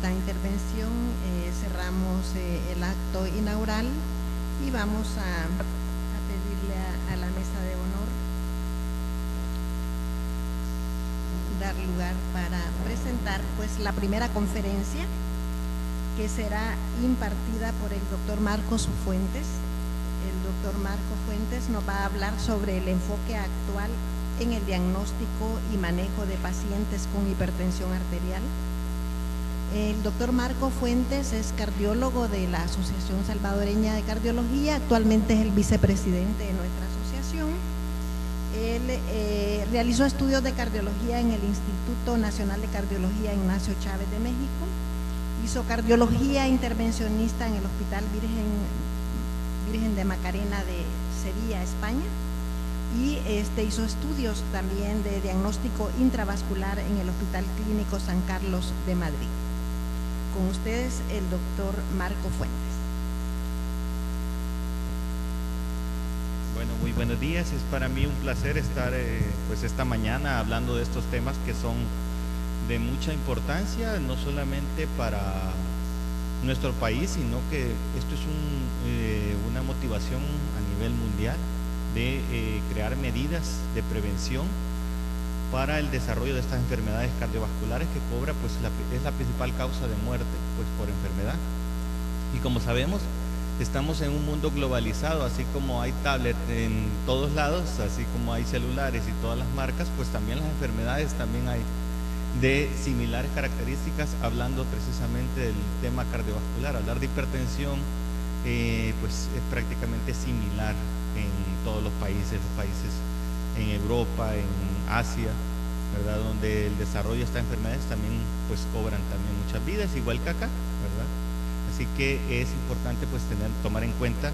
esta intervención cerramos el acto inaugural y vamos a pedirle a la mesa de honor dar lugar para presentar pues la primera conferencia, que será impartida por el doctor Marcos Fuentes. El doctor Marcos Fuentes nos va a hablar sobre el enfoque actual en el diagnóstico y manejo de pacientes con hipertensión arterial. El doctor Marcos Fuentes es cardiólogo de la Asociación Salvadoreña de Cardiología, actualmente es el vicepresidente de nuestra asociación. Él realizó estudios de cardiología en el Instituto Nacional de Cardiología Ignacio Chávez de México, hizo cardiología intervencionista en el Hospital Virgen de Macarena de Sevilla, España, y hizo estudios también de diagnóstico intravascular en el Hospital Clínico San Carlos de Madrid. Con ustedes el doctor Marco Fuentes. Bueno, muy buenos días. Es para mí un placer estar pues esta mañana hablando de estos temas que son de mucha importancia, no solamente para nuestro país, sino que esto es una motivación a nivel mundial de crear medidas de prevención para el desarrollo de estas enfermedades cardiovasculares que cobra, pues es la principal causa de muerte pues por enfermedad. Y como sabemos, estamos en un mundo globalizado, así como hay tablets en todos lados, así como hay celulares y todas las marcas, pues también las enfermedades también hay de similares características, hablando precisamente del tema cardiovascular. Hablar de hipertensión pues es prácticamente similar en todos los países en Europa, en Asia, ¿verdad? Donde el desarrollo de estas enfermedades también pues cobran también muchas vidas, igual que acá, ¿verdad? Así que es importante pues tomar en cuenta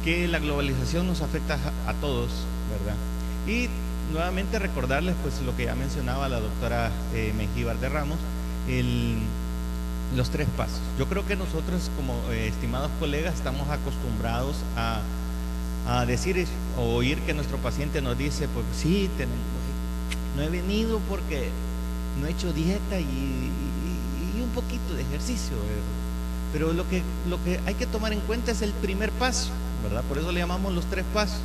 que la globalización nos afecta a todos, ¿verdad? Y nuevamente recordarles pues lo que ya mencionaba la doctora Mengíbar de Ramos, los 3 pasos. Yo creo que nosotros como estimados colegas estamos acostumbrados a decir o oír que nuestro paciente nos dice, pues sí, no he venido porque no he hecho dieta y un poquito de ejercicio, ¿verdad? Pero lo que hay que tomar en cuenta es el primer paso, ¿verdad? Por eso le llamamos los 3 pasos.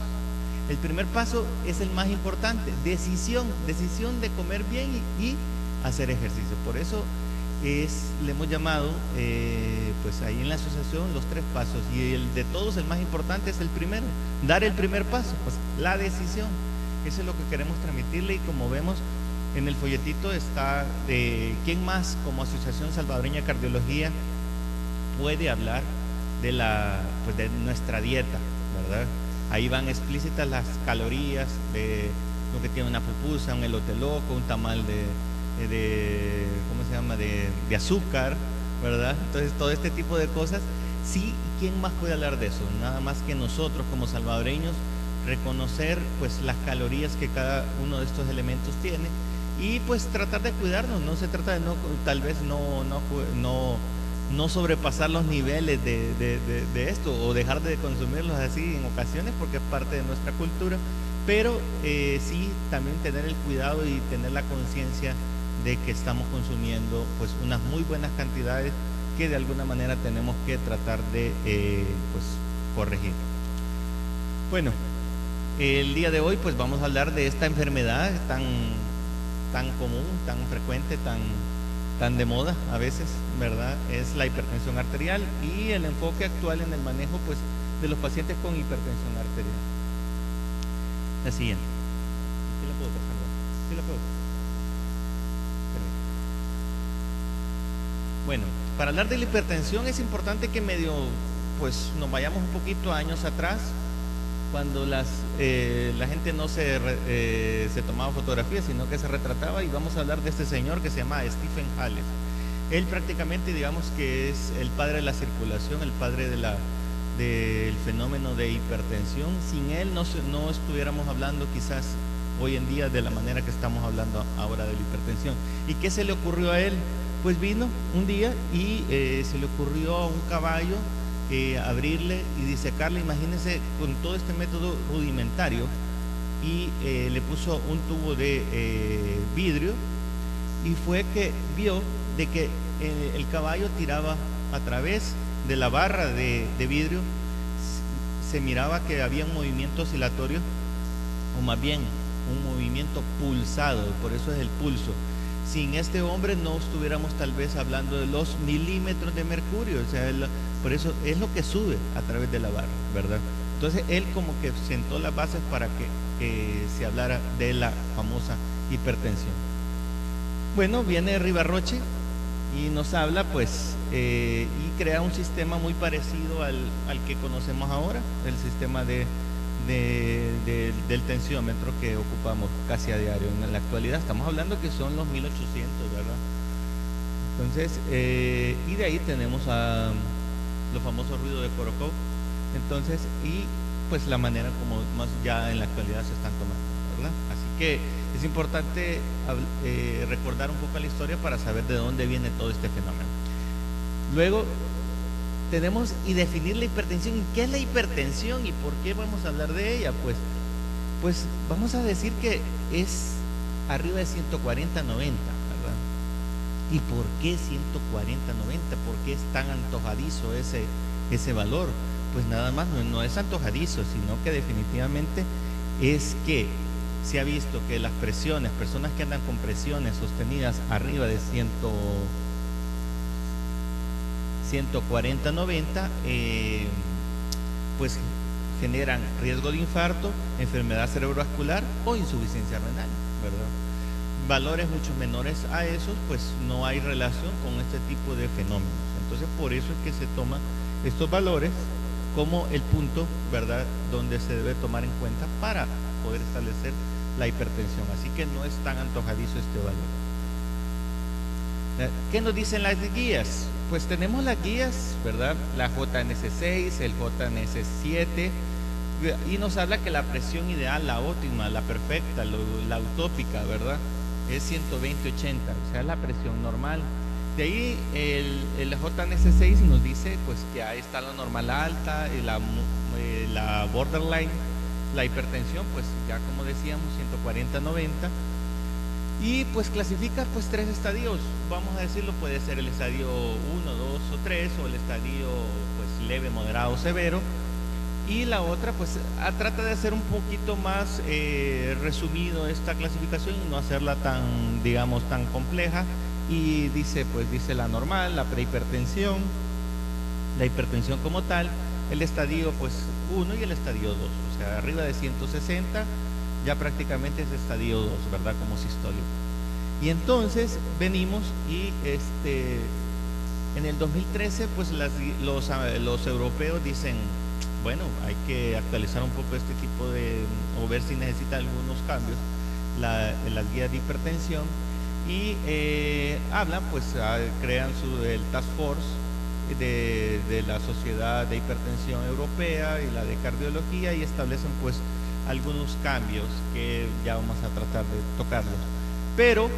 El primer paso es el más importante, decisión de comer bien y hacer ejercicio. Por eso le hemos llamado pues ahí en la asociación los 3 pasos, y el de todos, el más importante, es el primero, dar el primer paso, pues la decisión. Eso es lo que queremos transmitirle, y como vemos en el folletito está quién más como Asociación Salvadoreña de Cardiología puede hablar de de nuestra dieta, ¿verdad? Ahí van explícitas las calorías de lo que tiene una pupusa, un elote loco, un tamal ¿cómo se llama? De azúcar, ¿verdad? Entonces todo este tipo de cosas, sí, ¿quién más puede hablar de eso? Nada más que nosotros como salvadoreños, reconocer pues las calorías que cada uno de estos elementos tiene y pues tratar de cuidarnos. No se trata de tal vez no sobrepasar los niveles de esto, o dejar de consumirlos así en ocasiones, porque es parte de nuestra cultura, pero sí también tener el cuidado y tener la conciencia de que estamos consumiendo pues unas muy buenas cantidades que de alguna manera tenemos que tratar de pues corregir. Bueno, el día de hoy pues vamos a hablar de esta enfermedad tan común, tan frecuente, tan de moda a veces, ¿verdad? Es la hipertensión arterial y el enfoque actual en el manejo pues de los pacientes con hipertensión arterial. La siguiente. ¿Sí la puedo pasar? ¿Sí la puedo? Bueno, para hablar de la hipertensión es importante que pues nos vayamos un poquito años atrás, cuando la gente no se tomaba fotografías, sino que se retrataba, y vamos a hablar de este señor que se llama Stephen Hales. Él prácticamente, digamos que es el padre de la circulación, el padre del fenómeno de hipertensión. Sin él no estuviéramos hablando quizás hoy en día de la manera que estamos hablando ahora de la hipertensión. ¿Y qué se le ocurrió a él? Pues vino un día y se le ocurrió a un caballo abrirle y disecarle, imagínense, con todo este método rudimentario, y le puso un tubo de vidrio, y fue que vio de que el caballo tiraba a través de la barra de vidrio, se miraba que había un movimiento oscilatorio, o más bien un movimiento pulsado, por eso es el pulso. Sin este hombre no estuviéramos tal vez hablando de los milímetros de mercurio, o sea, por eso es lo que sube a través de la barra, ¿verdad? Entonces él como que sentó las bases para que se hablara de la famosa hipertensión. Bueno, viene Ribarroche y nos habla pues y crea un sistema muy parecido al que conocemos ahora, el sistema del tensiómetro que ocupamos casi a diario. En la actualidad estamos hablando que son los 1800, ¿verdad? Entonces, y de ahí tenemos a los famosos ruidos de Korokov. Entonces, y pues la manera como más ya en la actualidad se están tomando, ¿verdad? Así que es importante recordar un poco la historia para saber de dónde viene todo este fenómeno. Luego tenemos y definir la hipertensión. ¿Qué es la hipertensión y por qué vamos a hablar de ella? Pues vamos a decir que es arriba de 140-90, ¿verdad? ¿Y por qué 140-90? ¿Por qué es tan antojadizo ese valor? Pues nada más no es antojadizo, sino que definitivamente es que se ha visto que las presiones, personas que andan con presiones sostenidas arriba de 140-90, pues generan riesgo de infarto, enfermedad cerebrovascular o insuficiencia renal, ¿verdad? Valores mucho menores a esos, pues no hay relación con este tipo de fenómenos. Entonces, por eso es que se toman estos valores como el punto, ¿verdad?, donde se debe tomar en cuenta para poder establecer la hipertensión. Así que no es tan antojadizo este valor. ¿Qué nos dicen las guías? Pues tenemos las guías, ¿verdad? La JNS6, el JNS7, y nos habla que la presión ideal, la óptima, la perfecta, la utópica, ¿verdad?, es 120-80, o sea, la presión normal. De ahí el JNS6 nos dice pues que ahí está la normal alta, y la borderline, la hipertensión, pues ya como decíamos, 140-90. Y pues clasifica pues 3 estadios, vamos a decirlo, puede ser el estadio 1, 2 o 3, o el estadio pues leve, moderado, severo. Y la otra pues trata de hacer un poquito más resumido esta clasificación y no hacerla tan, digamos, tan compleja. Y dice la normal, la prehipertensión, la hipertensión como tal, el estadio pues 1 y el estadio 2, o sea, arriba de 160 ya prácticamente es estadio 2, ¿verdad?, como sistólico. Y entonces venimos y en el 2013 pues los europeos dicen, bueno, hay que actualizar un poco este tipo o ver si necesita algunos cambios las guías de hipertensión. Y hablan, pues crean el Task Force de la Sociedad de Hipertensión Europea y la de Cardiología, y establecen pues algunos cambios que ya vamos a tratar de tocarlos. Pero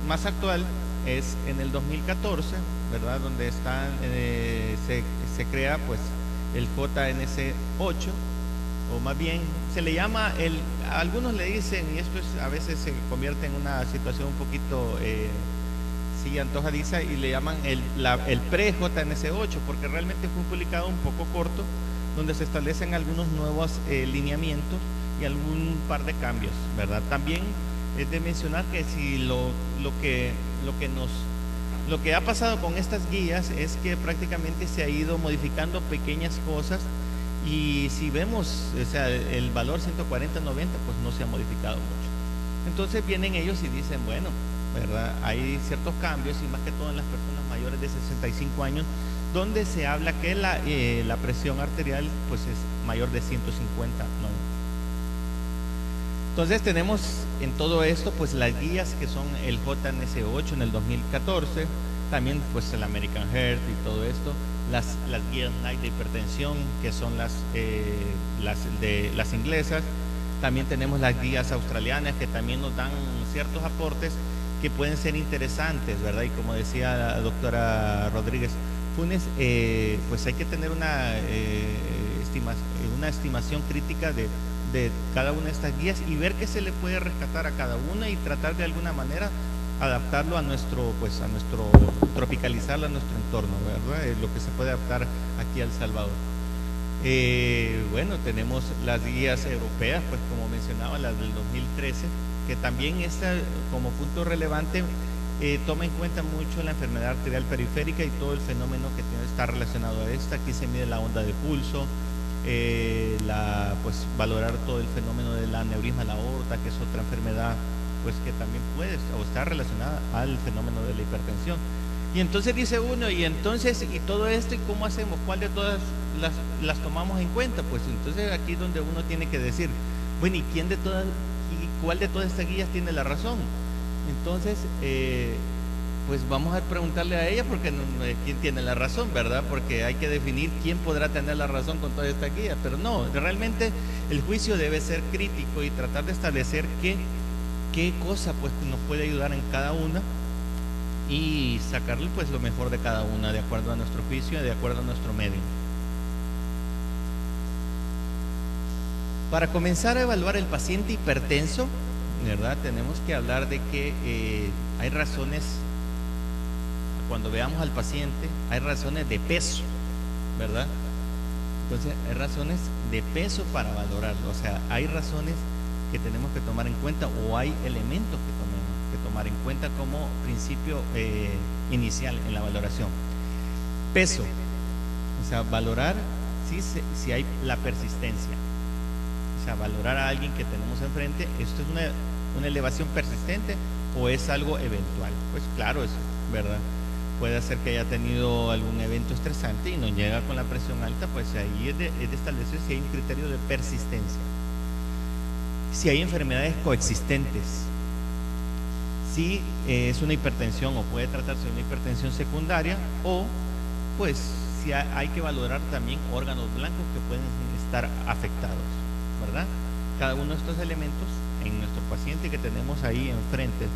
más actual es en el 2014, ¿verdad?, donde se crea pues el JNS8, o más bien se le llama algunos le dicen, y esto a veces se convierte en una situación un poquito antojadiza, y le llaman el pre-JNS8, porque realmente fue un publicado un poco corto, donde se establecen algunos nuevos lineamientos y algún par de cambios, ¿verdad? También es de mencionar que si lo que ha pasado con estas guías es que prácticamente se ha ido modificando pequeñas cosas. Y si vemos, o sea, el valor 140-90 pues no se ha modificado mucho. Entonces vienen ellos y dicen, bueno, ¿verdad?, hay ciertos cambios, y más que todo en las personas mayores de 65 años, donde se habla que la presión arterial pues es mayor de 150-90. Entonces tenemos en todo esto pues las guías que son el JNS8 en el 2014, también pues el American Heart y todo esto, las guías NICE de hipertensión, que son las inglesas. También tenemos las guías australianas, que también nos dan ciertos aportes que pueden ser interesantes, ¿verdad? Y como decía la doctora Rodríguez Funes, pues hay que tener una estimación crítica de cada una de estas guías y ver qué se le puede rescatar a cada una, y tratar de alguna manera adaptarlo a nuestro, tropicalizarlo a nuestro entorno, ¿verdad? Es lo que se puede adaptar aquí a El Salvador. Bueno, tenemos las guías europeas, pues como mencionaba, las del 2013, que también está como punto relevante, toma en cuenta mucho la enfermedad arterial periférica y todo el fenómeno que está relacionado a esta. Aquí se mide la onda de pulso, pues valorar todo el fenómeno del aneurisma de la aorta, que es otra enfermedad pues que también puede o está relacionada al fenómeno de la hipertensión. Y entonces dice uno, y todo esto, ¿y cómo hacemos? ¿Cuál de todas las tomamos en cuenta? Pues entonces aquí es donde uno tiene que decir, bueno, ¿y cuál de todas estas guías tiene la razón? Entonces, pues vamos a preguntarle a ella, porque quién tiene la razón, ¿verdad? Porque hay que definir quién podrá tener la razón con toda esta guía. Pero no, realmente el juicio debe ser crítico y tratar de establecer qué cosa pues nos puede ayudar en cada una y sacarle pues lo mejor de cada una de acuerdo a nuestro juicio y de acuerdo a nuestro medio. Para comenzar a evaluar el paciente hipertenso, ¿verdad? Tenemos que hablar de que hay razones, cuando veamos al paciente, hay razones de peso, ¿verdad? Entonces hay razones de peso para valorarlo, o sea, hay razones que tenemos que tomar en cuenta o hay elementos que tenemos que tomar en cuenta como principio inicial en la valoración. Peso, o sea, valorar si hay la persistencia, o sea, valorar a alguien que tenemos enfrente, esto es una elevación persistente o es algo eventual. Pues claro, es verdad, puede ser que haya tenido algún evento estresante y nos llega con la presión alta, pues ahí es de establecer si hay un criterio de persistencia. Si hay enfermedades coexistentes, si es una hipertensión o puede tratarse de una hipertensión secundaria, o pues si hay que valorar también órganos blancos que pueden estar afectados, ¿verdad? Cada uno de estos elementos en nuestro paciente que tenemos ahí enfrente,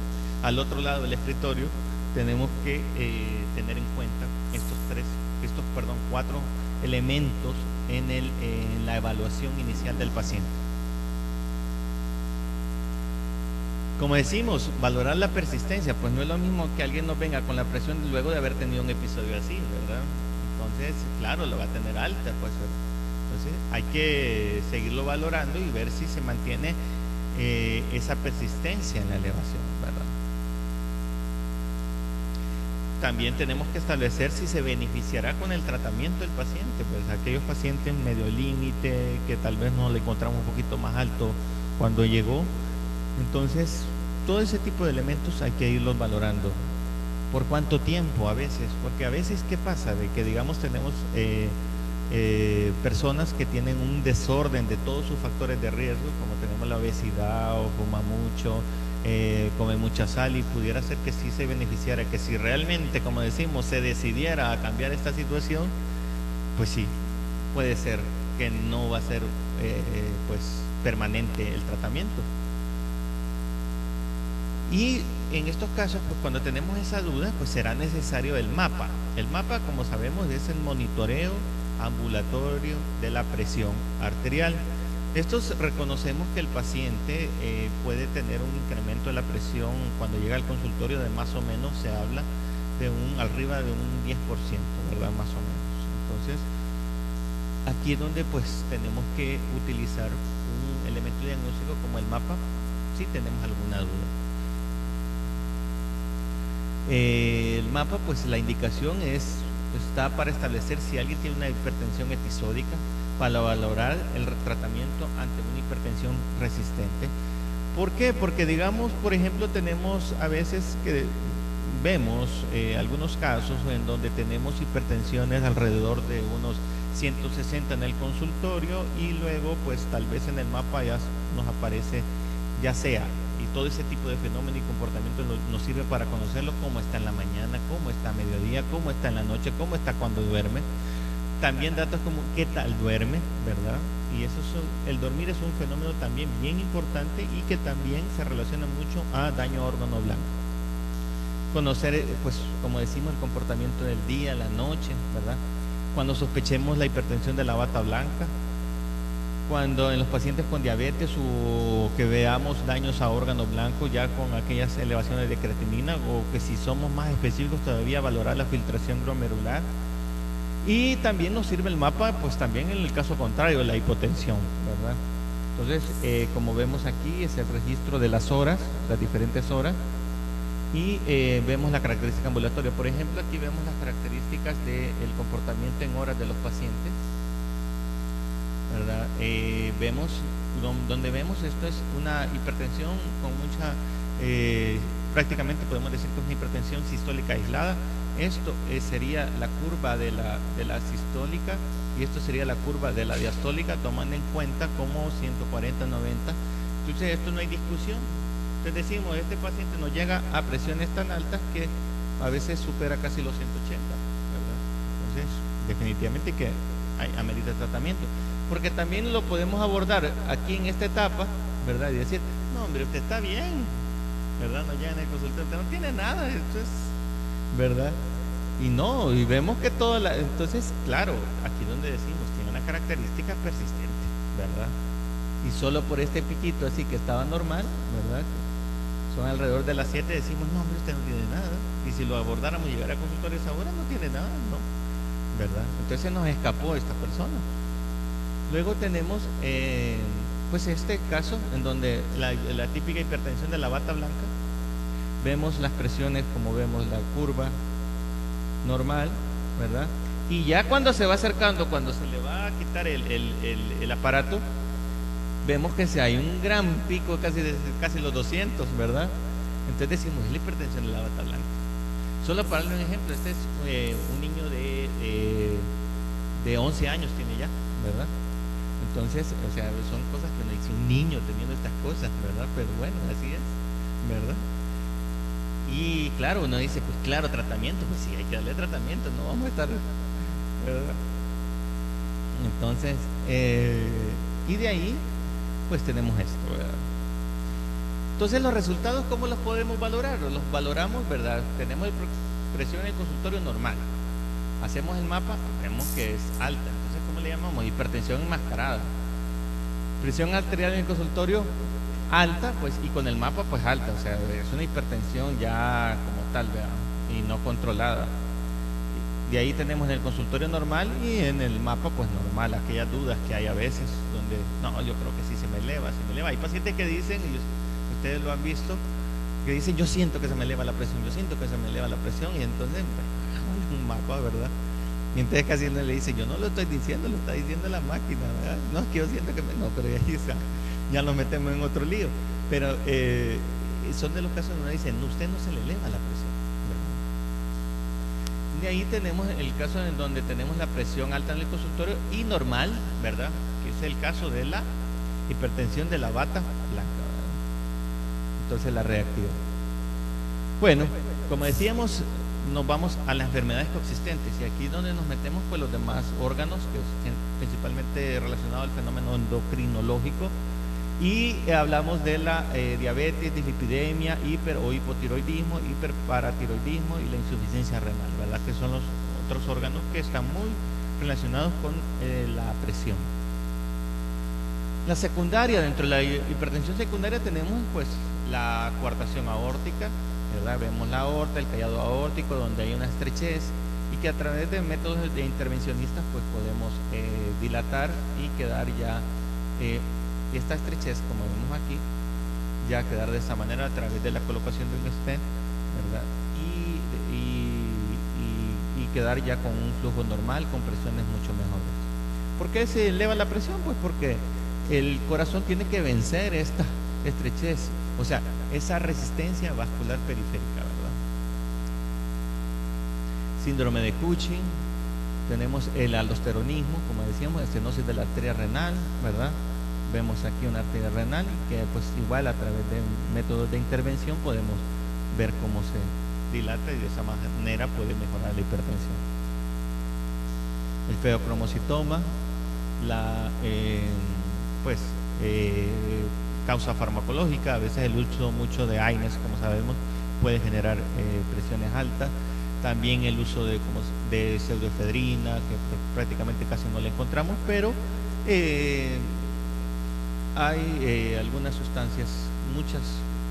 al otro lado del escritorio, tenemos que tener en cuenta estos 4 elementos en la evaluación inicial del paciente. Como decimos, valorar la persistencia, pues no es lo mismo que alguien nos venga con la presión luego de haber tenido un episodio así, ¿verdad? Entonces, claro, lo va a tener alta, pues. Entonces, hay que seguirlo valorando y ver si se mantiene esa persistencia en la elevación, ¿verdad? También tenemos que establecer si se beneficiará con el tratamiento del paciente, pues aquellos pacientes medio límite, que tal vez nos le encontramos un poquito más alto cuando llegó. Entonces, todo ese tipo de elementos hay que irlos valorando. ¿Por cuánto tiempo a veces? Porque a veces, ¿qué pasa? De que, digamos, tenemos personas que tienen un desorden de todos sus factores de riesgo, como tenemos la obesidad o fuma mucho, come mucha sal, y pudiera ser que sí se beneficiara, que si realmente, como decimos, se decidiera a cambiar esta situación, pues sí, puede ser que no va a ser pues permanente el tratamiento. Y en estos casos, pues cuando tenemos esa duda, pues será necesario el mapa. El mapa, como sabemos, es el monitoreo ambulatorio de la presión arterial. Estos reconocemos que el paciente puede tener un incremento de la presión cuando llega al consultorio de más o menos, se habla de arriba de un 10%, ¿verdad? Más o menos. Entonces, aquí es donde pues tenemos que utilizar un elemento diagnóstico como el mapa si tenemos alguna duda. El mapa, pues la indicación está para establecer si alguien tiene una hipertensión episódica, para valorar el tratamiento ante una hipertensión resistente. ¿Por qué? Porque, digamos, por ejemplo, tenemos a veces que vemos algunos casos en donde tenemos hipertensiones alrededor de unos 160 en el consultorio, y luego pues tal vez en el mapa ya nos aparece, ya sea, y todo ese tipo de fenómeno y comportamiento nos sirve para conocerlo, cómo está en la mañana, cómo está a mediodía, cómo está en la noche, cómo está cuando duerme. También datos como qué tal duerme, ¿verdad? Y el dormir es un fenómeno también bien importante y que también se relaciona mucho a daño a órgano blanco. Conocer, pues como decimos, el comportamiento del día, la noche, ¿verdad? Cuando sospechemos la hipertensión de la bata blanca, cuando en los pacientes con diabetes o que veamos daños a órganos blancos ya con aquellas elevaciones de creatinina, o que si somos más específicos todavía valorar la filtración glomerular. Y también nos sirve el mapa, pues también en el caso contrario, la hipotensión, ¿verdad? Entonces, como vemos aquí, es el registro de las horas, las diferentes horas, y vemos la característica ambulatoria. Por ejemplo, aquí vemos las características del comportamiento en horas de los pacientes, ¿verdad? Vemos, donde vemos esto es una hipertensión con mucha, prácticamente podemos decir que es una hipertensión sistólica aislada. Esto sería la curva de la sistólica y esto sería la curva de la diastólica, tomando en cuenta como 140, 90. Entonces esto no hay discusión. Entonces decimos, este paciente nos llega a presiones tan altas que a veces supera casi los 180, ¿verdad? Entonces definitivamente que amerita tratamiento, porque también lo podemos abordar aquí en esta etapa, ¿verdad? Y decir, no hombre, usted está bien, ¿verdad? No llega en el consultorio, usted no tiene nada, esto es, ¿verdad? Y no, y vemos que entonces, claro, aquí donde decimos, tiene una característica persistente, ¿verdad? Y solo por este piquito así que estaba normal, ¿verdad? Son alrededor de las 7, decimos, no hombre, usted no tiene nada. Y si lo abordáramos y llegara a consultorios ahora, no tiene nada, ¿no? ¿Verdad? Entonces nos escapó esta persona. Luego tenemos, pues este caso, en donde la típica hipertensión de la bata blanca, vemos las presiones, como vemos la curva normal, ¿verdad? Y ya cuando se va acercando, cuando se le va a quitar el aparato, vemos que si hay un gran pico casi los 200, ¿verdad? Entonces decimos, es la hipertensión de la bata blanca. Solo para darle un ejemplo, este es un niño de 11 años tiene ya, ¿verdad? Entonces, o sea, son cosas que uno dice, un niño teniendo estas cosas, ¿verdad? Pero bueno, así es, ¿verdad? Y claro, uno dice, pues claro, tratamiento, pues sí, hay que darle tratamiento, no vamos a estar, ¿verdad? Entonces, y de ahí, pues tenemos esto, ¿verdad? Entonces, los resultados, ¿cómo los podemos valorar? Los valoramos, ¿verdad? Tenemos presión en el consultorio normal, hacemos el mapa, vemos que es alta, entonces, ¿cómo le llamamos? Hipertensión enmascarada. Presión arterial en el consultorio alta, pues, y con el mapa, pues alta, o sea, es una hipertensión ya como tal, ¿verdad? Y no controlada. De ahí tenemos en el consultorio normal y en el mapa, pues normal, aquellas dudas que hay a veces, donde, no, yo creo que sí se me eleva. Hay pacientes que dicen, y ustedes lo han visto, que dicen, yo siento que se me eleva la presión, yo siento que se me eleva la presión, y entonces, un mapa, ¿verdad? Y entonces casi uno le dice, yo no lo estoy diciendo, lo está diciendo la máquina, ¿verdad? No, es que yo siento que no, pero ya nos metemos en otro lío. Pero son de los casos donde uno dice, no, usted no se le eleva la presión, ¿verdad? De ahí tenemos el caso en donde tenemos la presión alta en el consultorio y normal, ¿verdad? Que es el caso de la hipertensión de la bata blanca, ¿verdad? Entonces la reactiva. Bueno, como decíamos, nos vamos a las enfermedades coexistentes, y aquí donde nos metemos pues los demás órganos, que es principalmente relacionado al fenómeno endocrinológico, y hablamos de la diabetes, dislipidemia, hiper o hipotiroidismo, hiperparatiroidismo y la insuficiencia renal, ¿verdad? Que son los otros órganos que están muy relacionados con la presión. La secundaria, dentro de la hipertensión secundaria tenemos pues la coartación aórtica, ¿verdad? Vemos la aorta, el callado aórtico, donde hay una estrechez, y que a través de métodos de intervencionistas pues podemos dilatar y quedar ya esta estrechez, como vemos aquí, ya quedar de esa manera a través de la colocación de un stent, ¿verdad? Y quedar ya con un flujo normal, con presiones mucho mejores. ¿Por qué se eleva la presión? Pues porque el corazón tiene que vencer esta estrechez, o sea, esa resistencia vascular periférica, ¿verdad? Síndrome de Cushing, tenemos el aldosteronismo, como decíamos, estenosis de la arteria renal, ¿verdad? Vemos aquí una arteria renal que pues igual a través de métodos de intervención podemos ver cómo se dilata, y de esa manera puede mejorar la hipertensión. El feocromocitoma, causa farmacológica, a veces el uso mucho de AINES, como sabemos, puede generar presiones altas. También el uso de pseudoefedrina, que prácticamente casi no la encontramos, pero hay algunas sustancias, muchas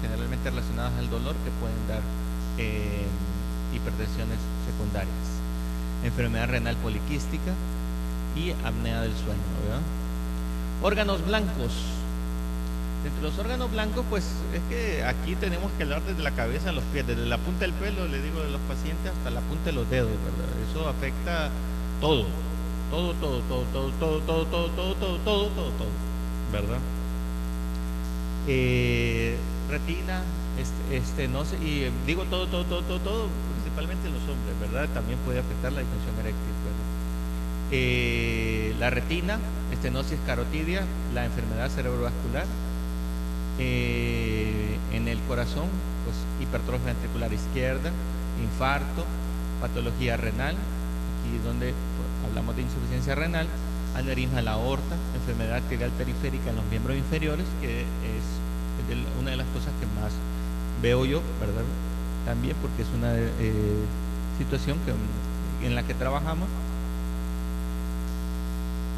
generalmente relacionadas al dolor, que pueden dar hipertensiones secundarias, enfermedad renal poliquística y apnea del sueño, ¿verdad? Órganos blancos. Entre los órganos blancos, pues es que aquí tenemos que hablar desde la cabeza a los pies, desde la punta del pelo, le digo, de los pacientes hasta la punta de los dedos, ¿verdad? Eso afecta todo, ¿verdad? Retina, no sé, y digo todo, principalmente en los hombres, ¿verdad? También puede afectar la disfunción eréctil, ¿verdad? La retina, estenosis carotidia, la enfermedad cerebrovascular. En el corazón, pues hipertrofia ventricular izquierda, infarto, patología renal, aquí donde pues, hablamos de insuficiencia renal, aneurisma de la aorta, enfermedad arterial periférica en los miembros inferiores, que es una de las cosas que más veo yo, ¿verdad? También porque es una situación en la que trabajamos.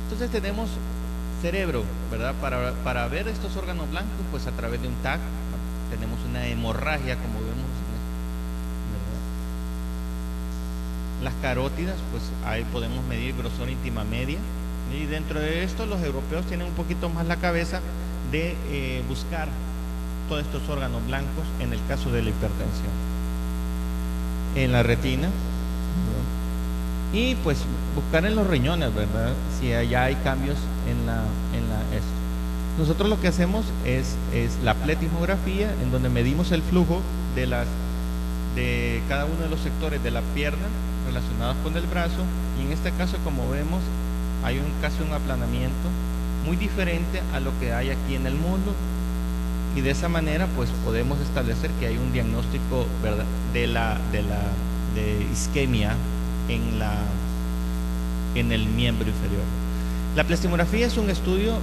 Entonces tenemos cerebro, ¿verdad? Para ver estos órganos blancos, pues a través de un TAC, tenemos una hemorragia, como vemos, ¿verdad? Las carótidas, pues ahí podemos medir grosor íntima media, y dentro de esto los europeos tienen un poquito más la cabeza de buscar todos estos órganos blancos en el caso de la hipertensión. En la retina, ¿verdad? Y pues buscar en los riñones, ¿verdad? Si allá hay cambios en esto. Nosotros lo que hacemos es la pletismografía, en donde medimos el flujo de cada uno de los sectores de la pierna relacionados con el brazo, y en este caso, como vemos, hay casi un aplanamiento muy diferente a lo que hay aquí en el muslo, y de esa manera pues podemos establecer que hay un diagnóstico, ¿verdad?, de isquemia en el miembro inferior. La plestimografía es un estudio,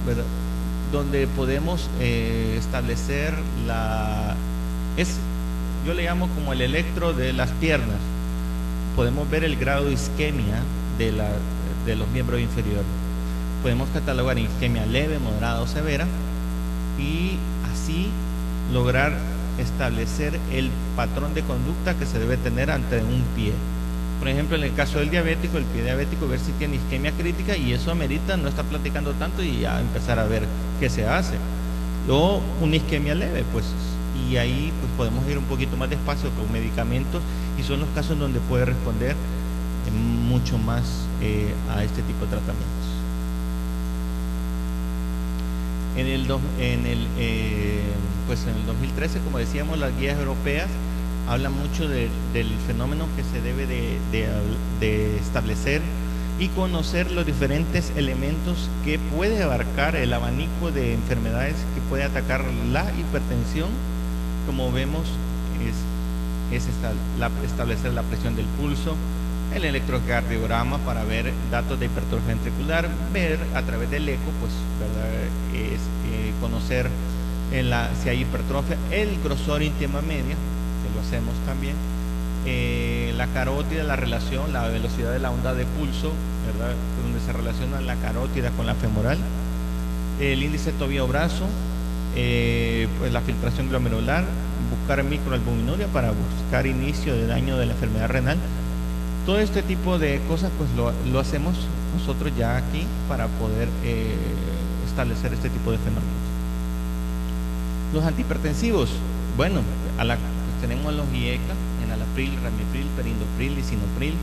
¿verdad?, donde podemos establecer yo le llamo como el electro de las piernas. Podemos ver el grado de isquemia de los miembros inferiores. Podemos catalogar isquemia leve, moderada o severa, y así lograr establecer el patrón de conducta que se debe tener ante un pie. Por ejemplo, en el caso del diabético, el pie diabético, ver si tiene isquemia crítica, y eso amerita no estar platicando tanto y ya empezar a ver qué se hace. O una isquemia leve, pues, y ahí pues podemos ir un poquito más despacio con medicamentos, y son los casos donde puede responder mucho más a este tipo de tratamientos. En el 2013, como decíamos, las guías europeas hablan mucho del fenómeno que se debe de establecer y conocer los diferentes elementos que puede abarcar el abanico de enfermedades que puede atacar la hipertensión. Como vemos, es establecer la presión del pulso, el electrocardiograma para ver datos de hipertrofia ventricular, ver a través del eco, pues, ¿verdad?, conocer si hay hipertrofia, el grosor íntima media, que lo hacemos también, la carótida, la relación, la velocidad de la onda de pulso, ¿verdad?, donde se relaciona la carótida con la femoral, el índice tobillo-brazo, pues la filtración glomerular, buscar microalbuminuria para buscar inicio de daño de la enfermedad renal. Todo este tipo de cosas pues lo hacemos nosotros ya aquí para poder establecer este tipo de fenómenos. Los antihipertensivos, bueno, pues tenemos los IECA, enalapril, ramipril, perindopril, lisinopril.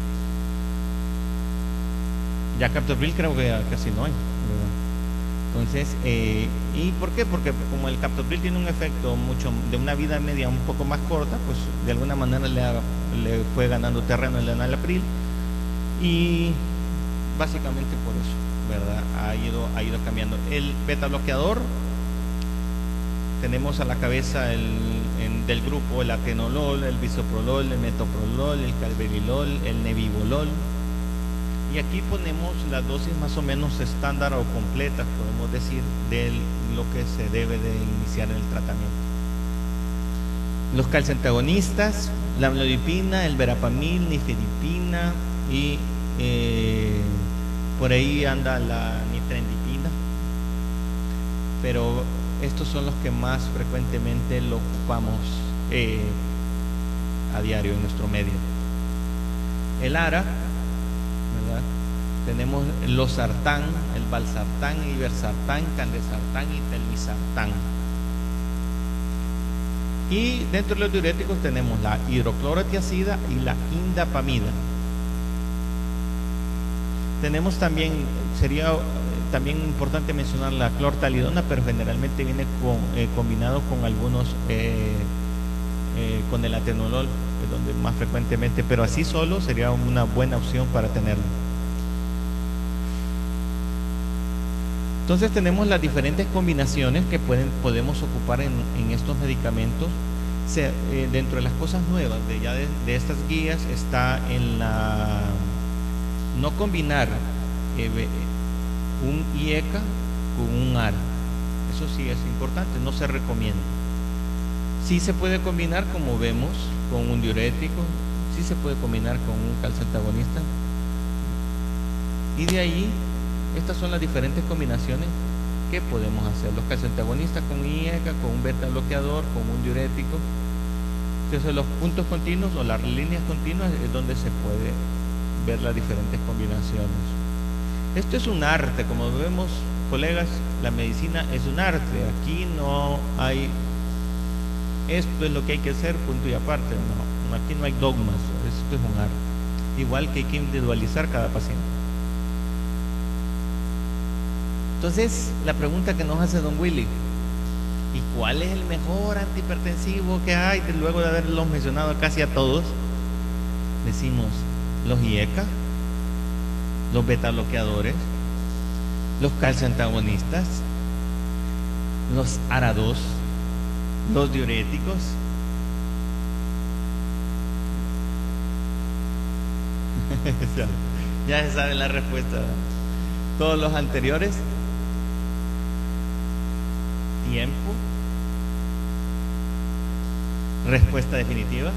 Ya captopril creo que casi no hay, ¿verdad? Entonces, ¿y por qué? Porque como el captopril tiene un efecto de una vida media un poco más corta, pues de alguna manera le fue ganando terreno el enalapril, y básicamente por eso, ¿verdad?, ha ido cambiando. El beta bloqueador, tenemos a la cabeza del grupo el atenolol, el bisoprolol, el metoprolol, el carvedilol, el nebivolol. Y aquí ponemos las dosis más o menos estándar o completas, podemos decir, de lo que se debe de iniciar en el tratamiento. Los calciantagonistas, la amlodipina, el verapamil, nifedipina, y por ahí anda la nitrendipina. pero estos son los que más frecuentemente lo ocupamos a diario en nuestro medio. El ARA, ¿verdad? Tenemos losartán, el valsartán, iversartán, candesartán y telmisartán. Y dentro de los diuréticos tenemos la hidroclorotiazida y la indapamida. Tenemos también, sería también importante mencionar la clortalidona, pero generalmente viene combinado con algunos, con el atenolol, donde más frecuentemente, pero así solo sería una buena opción para tenerlo. Entonces tenemos las diferentes combinaciones que podemos ocupar en estos medicamentos. Dentro de las cosas nuevas de estas guías está en la no combinar un IECA con un ARA. Eso sí es importante, no se recomienda. Sí se puede combinar, como vemos, con un diurético, sí se puede combinar con un calcioantagonista. Y de ahí, estas son las diferentes combinaciones que podemos hacer. Los calcioantagonistas con IECA, con un beta bloqueador, con un diurético. Entonces los puntos continuos o las líneas continuas es donde se puede ver las diferentes combinaciones. Esto es un arte, como vemos, colegas, la medicina es un arte. Aquí no hay, esto es lo que hay que hacer, punto y aparte. No, aquí no hay dogmas, esto es un arte. Igual que hay que individualizar cada paciente. Entonces, la pregunta que nos hace don Willy, ¿y cuál es el mejor antihipertensivo que hay? Luego de haberlos mencionado casi a todos, decimos los IECA, los beta bloqueadores, los calcioantagonistas, los ARA2, los diuréticos. Ya se sabe la respuesta. Todos los anteriores. Tiempo. Respuesta definitiva.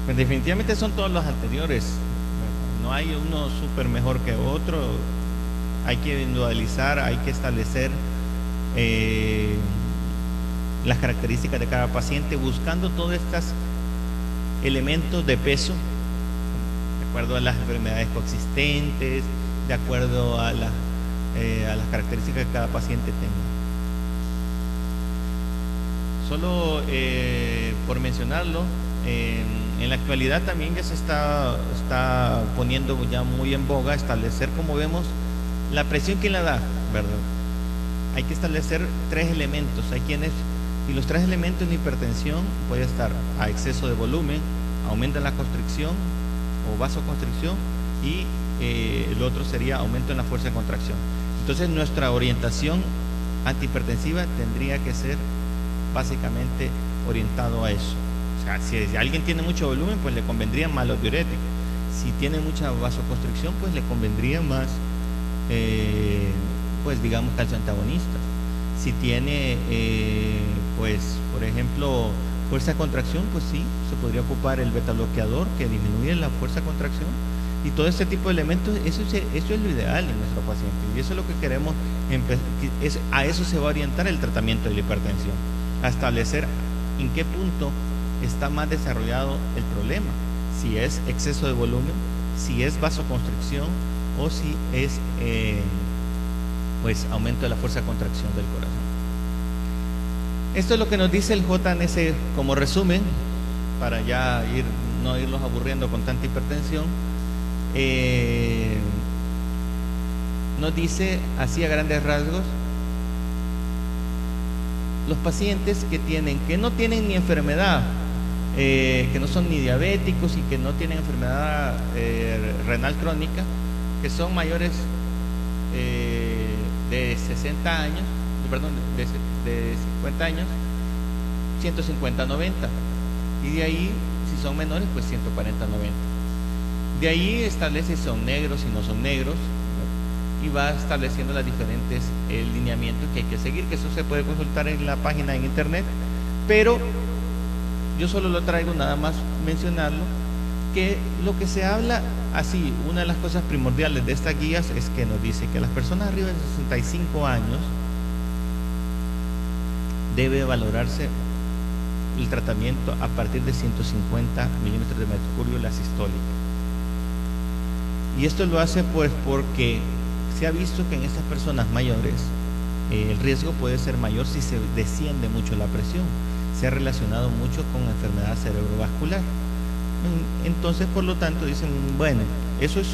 Pues definitivamente son todos los anteriores. No hay uno súper mejor que otro. Hay que individualizar, hay que establecer las características de cada paciente, buscando todos estos elementos de peso, de acuerdo a las enfermedades coexistentes, de acuerdo a las características que cada paciente tenga. Solo por mencionarlo, en la actualidad también ya se está poniendo ya muy en boga establecer, como vemos, la presión que la da, ¿verdad? Hay que establecer 3 elementos. Hay quienes, y los 3 elementos en hipertensión puede estar a exceso de volumen, aumento en la constricción o vasoconstricción, y el otro sería aumento en la fuerza de contracción. Entonces nuestra orientación antihipertensiva tendría que ser básicamente orientado a eso. O sea, si alguien tiene mucho volumen, pues le convendrían más los diuréticos. Si tiene mucha vasoconstricción, pues le convendría más, pues digamos, calcioantagonistas. Si tiene, pues, por ejemplo, fuerza de contracción, pues sí, se podría ocupar el beta bloqueador que disminuye la fuerza de contracción. Y todo este tipo de elementos, eso es lo ideal en nuestro paciente. Y eso es lo que queremos, a eso se va a orientar el tratamiento de la hipertensión, a establecer en qué punto está más desarrollado el problema, si es exceso de volumen, si es vasoconstricción o si es pues aumento de la fuerza de contracción del corazón. Esto es lo que nos dice el JNS como resumen, para ya no irlos aburriendo con tanta hipertensión. Nos dice así a grandes rasgos: los pacientes que no tienen ni enfermedad, que no son ni diabéticos y que no tienen enfermedad renal crónica, que son mayores de 60 años, perdón, de 50 años, 150-90, y de ahí, si son menores, pues 140-90. De ahí establece si son negros, si no son negros, y va estableciendo los diferentes lineamientos que hay que seguir, que eso se puede consultar en la página en internet, pero yo solo lo traigo nada más mencionarlo, que lo que se habla así, una de las cosas primordiales de estas guías es que nos dice que las personas arriba de 65 años debe valorarse el tratamiento a partir de 150 milímetros de mercurio la sistólica. Y esto lo hace pues porque se ha visto que en estas personas mayores el riesgo puede ser mayor si se desciende mucho la presión. Se ha relacionado mucho con enfermedad cerebrovascular. Entonces, por lo tanto, dicen, bueno, eso es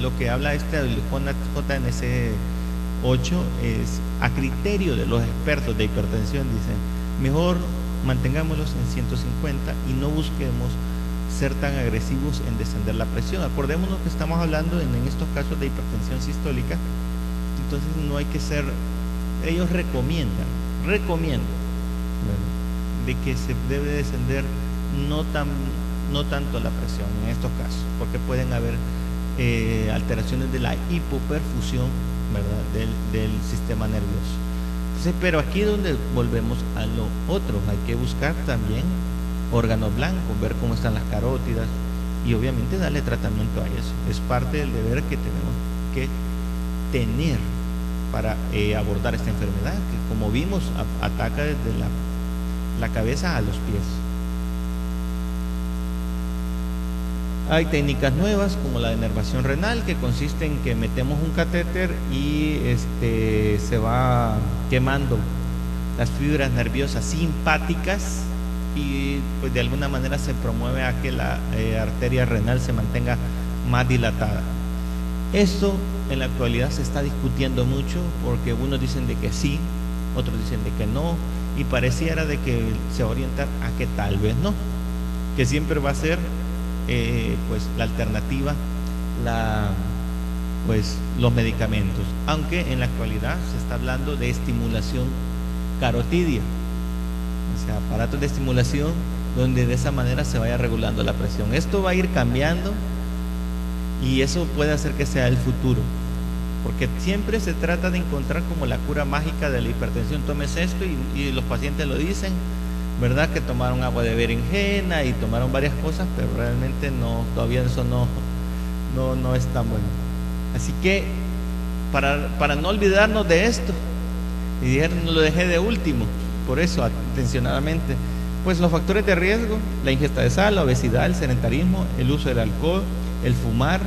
lo que habla el JNC 8, es a criterio de los expertos de hipertensión, dicen, mejor mantengámoslos en 150 y no busquemos ser tan agresivos en descender la presión. Acordémonos que estamos hablando en estos casos de hipertensión sistólica, entonces no hay que ser, ellos recomiendan de que se debe descender no tanto la presión en estos casos, porque pueden haber alteraciones de la hipoperfusión, ¿verdad?, del sistema nervioso. Entonces, pero aquí es donde volvemos a lo otro, hay que buscar también órganos blancos, ver cómo están las carótidas y obviamente darle tratamiento a eso. Es parte del deber que tenemos que tener para abordar esta enfermedad, que como vimos ataca desde la cabeza a los pies. Hay técnicas nuevas como la denervación renal, que consiste en que metemos un catéter y se va quemando las fibras nerviosas simpáticas y pues de alguna manera se promueve a que la arteria renal se mantenga más dilatada. Esto en la actualidad se está discutiendo mucho porque unos dicen de que sí, otros dicen de que no, y pareciera de que se va a orientar a que tal vez no, que siempre va a ser pues la alternativa, pues los medicamentos, aunque en la actualidad se está hablando de estimulación carotidia, o sea, aparatos de estimulación donde de esa manera se vaya regulando la presión. Esto va a ir cambiando y eso puede hacer que sea el futuro, porque siempre se trata de encontrar como la cura mágica de la hipertensión. Tomes esto y los pacientes lo dicen, ¿verdad?, que tomaron agua de berenjena y tomaron varias cosas, pero realmente no, todavía eso no es tan bueno. Así que para no olvidarnos de esto, y dijeron, no lo dejé de último, por eso atencionadamente, pues los factores de riesgo: la ingesta de sal, la obesidad, el sedentarismo, el uso del alcohol, el fumar,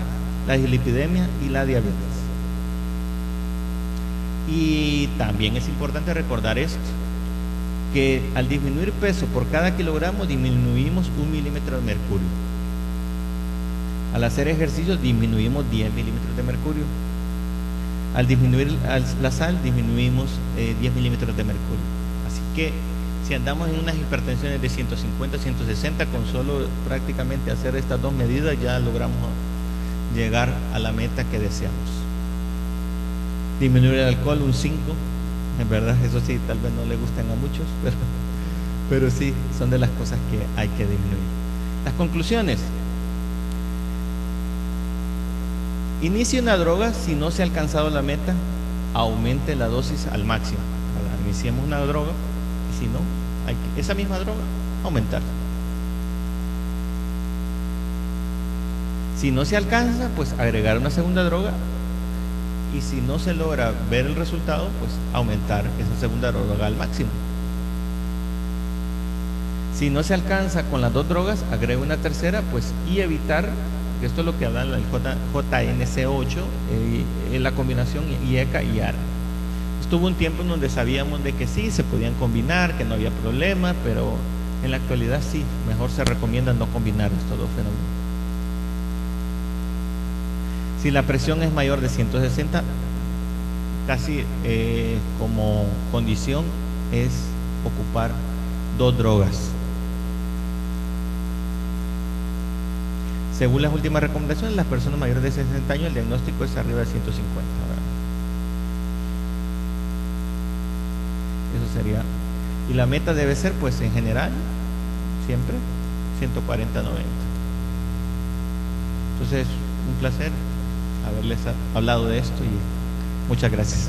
la dislipidemia y la diabetes. Y también es importante recordar esto, que al disminuir peso por cada kilogramo disminuimos 1 milímetro de mercurio. Al hacer ejercicio disminuimos 10 milímetros de mercurio. Al disminuir la sal disminuimos 10 milímetros de mercurio. Así que si andamos en unas hipertensiones de 150, 160, con solo prácticamente hacer estas dos medidas ya logramos llegar a la meta que deseamos. Disminuir el alcohol un 5, en verdad eso sí, tal vez no le gusten a muchos, pero sí, son de las cosas que hay que disminuir. Las conclusiones: inicie una droga si no se ha alcanzado la meta, aumente la dosis al máximo. Iniciemos una droga y si no, hay que, esa misma droga, aumentar. Si no se alcanza, pues agregar una segunda droga, y si no se logra ver el resultado, pues aumentar esa segunda droga al máximo. Si no se alcanza con las dos drogas, agrega una tercera, pues, y evitar, que esto es lo que habla el JNC 8, la combinación IECA y ARA. Estuvo un tiempo en donde sabíamos de que sí, se podían combinar, que no había problema, pero en la actualidad sí, mejor se recomienda no combinar estos dos fenómenos. Si la presión es mayor de 160, casi como condición es ocupar dos drogas. Según las últimas recomendaciones, las personas mayores de 60 años, el diagnóstico es arriba de 150. ¿verdad? Eso sería. Y la meta debe ser, pues en general, siempre 140-90. Entonces, un placer haberles hablado de esto y muchas gracias.